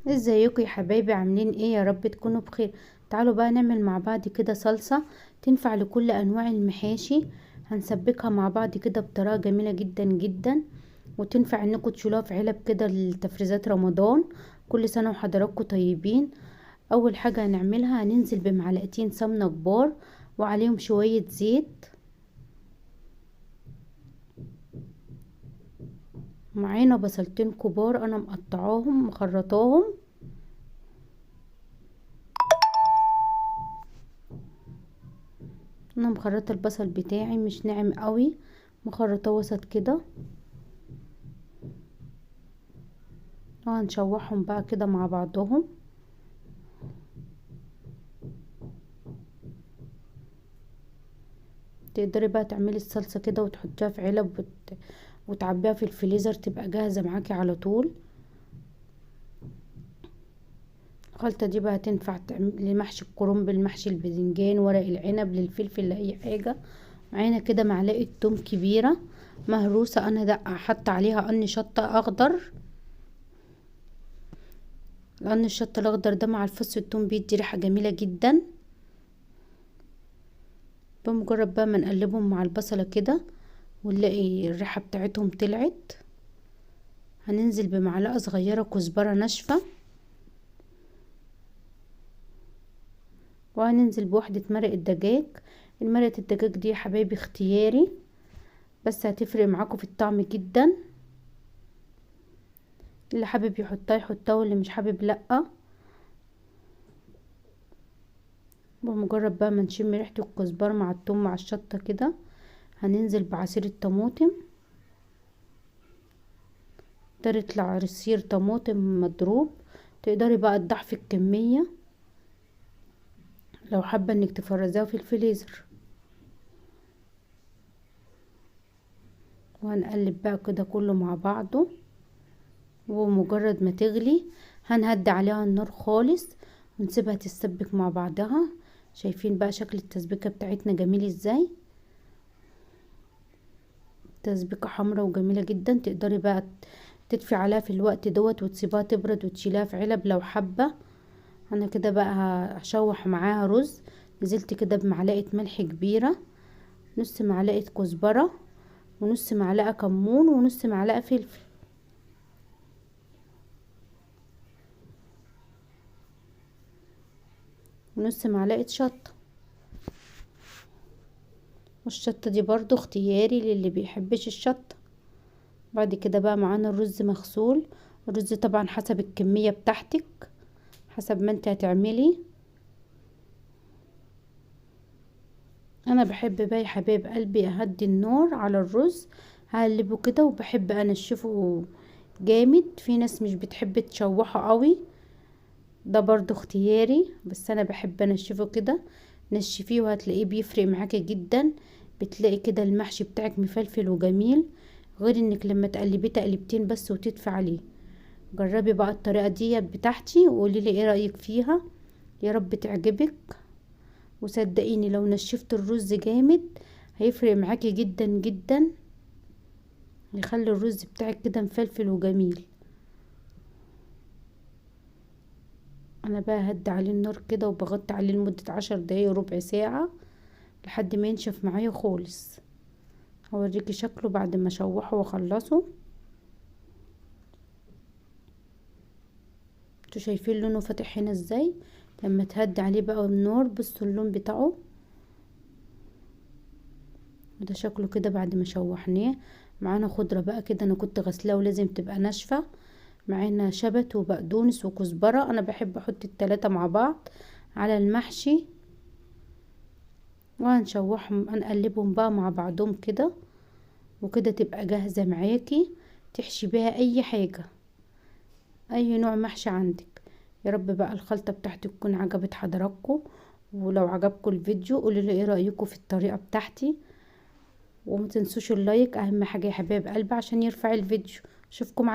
ازيكم يا حبايبي؟ عاملين ايه؟ يا رب تكونوا بخير. تعالوا بقى نعمل مع بعض كده صلصة تنفع لكل انواع المحاشي. هنسبكها مع بعض كده بطريقة جميلة جدا جدا، وتنفع انكم تشيلوها في علب كده لتفريزات رمضان. كل سنة وحضراتكم طيبين. اول حاجة هنعملها، هننزل بمعلقتين سمنة كبار وعليهم شوية زيت. معانا بصلتين كبار انا مقطعاهم مخرطاهم. انا مخرطه البصل بتاعي مش ناعم قوي، مخرطه وسط كده. وهنشوحهم بقى كده مع بعضهم. تقدري بقى تعملي الصلصه كده وتحطيها في علب وتعبيها في الفريزر، تبقى جاهزه معاكي على طول. الخلطه دي بقى تنفع لمحشي الكرنب، المحشي الباذنجان، ورق العنب، للفلفل، لاي حاجه. معانا كده معلقه توم كبيره مهروسه، انا دقه حط عليها قرن شطه اخضر، لان الشطه الاخضر ده مع الفص الثوم بيدي ريحه جميله جدا. بمجرد بقى ما نقلبهم مع البصله كده ونلاقي الريحه بتاعتهم طلعت، هننزل بمعلقه صغيره كزبره ناشفه، وهننزل بواحده مرق الدجاج. المرقه الدجاج دي يا حبايبي اختياري، بس هتفرق معاكم في الطعم جدا. اللي حابب يحطها يحطها، واللي مش حابب لا. بمجرد بقى ما نشم ريحه الكزبره مع الثوم مع الشطه كده، هننزل بعصير الطماطم. ده يطلع عصير طماطم مضروب. تقدري بقى تضعفي الكميه لو حابه انك تفرزيها في الفريزر. وهنقلب بقى كده كله مع بعضه، ومجرد ما تغلي هنهدي عليها النار خالص ونسيبها تتسبك مع بعضها. شايفين بقى شكل التسبيكه بتاعتنا جميل ازاي؟ تسبيكه حمرا وجميله جدا. تقدري بقى تدفي عليها في الوقت دوت وتسيبها تبرد وتشيلها في علب لو حابه. انا كده بقى هشوح معاها رز. نزلت كده بمعلقه ملح كبيره، نص معلقه كزبره، ونص معلقه كمون، ونص معلقه فلفل، ونص معلقه شطه. والشطه دي برضو اختياري للي بيحبش الشطه. بعد كده بقى معانا الرز مغسول. الرز طبعا حسب الكميه بتاعتك، حسب ما انت هتعملي. انا بحب بقى يا حبايب قلبي اهدي النار على الرز، هقلبه كده، وبحب انشفه جامد. في ناس مش بتحب تشوحه قوي، ده برضو اختياري، بس انا بحب انشفه كده. نشفيه وهتلاقيه بيفرق معاكي جدا. بتلاقي كده المحشي بتاعك مفلفل وجميل، غير انك لما تقلبيه تقلبتين بس وتدفي عليه. جربي بقى الطريقه ديت بتاعتي وقولي لي ايه رايك فيها. يا رب تعجبك. وصدقيني لو نشفت الرز جامد هيفرق معاكي جدا جدا، يخلي الرز بتاعك كده مفلفل وجميل. انا بقى هدي عليه النار كده وبغطي عليه لمدة 10 دقايق ربع ساعة لحد ما ينشف معايا خالص. هوريكي شكله بعد ما اشوحه واخلصه. انتوا شايفين لونه فاتح هنا ازاي؟ لما تهدي عليه بقى النار بصوا اللون بتاعه. وده شكله كده بعد ما شوحناه. معانا خضرة بقى كده انا كنت غسلاه ولازم تبقى ناشفة. معانا شبت وبقدونس وكزبرة، انا بحب احط التلاتة مع بعض على المحشي. وهنشوحهم هنقلبهم بقى مع بعضهم كده، وكده تبقى جاهزة معاكي تحشي بيها اي حاجة، اي نوع محشي عندك. يا رب بقى الخلطة بتاعتي تكون عجبت حضراتكم. ولو عجبكم الفيديو قولوا لي ايه رأيكم في الطريقة بتاعتي. وما تنسوش اللايك، اهم حاجة يا حبايب قلبي عشان يرفع الفيديو. اشوفكم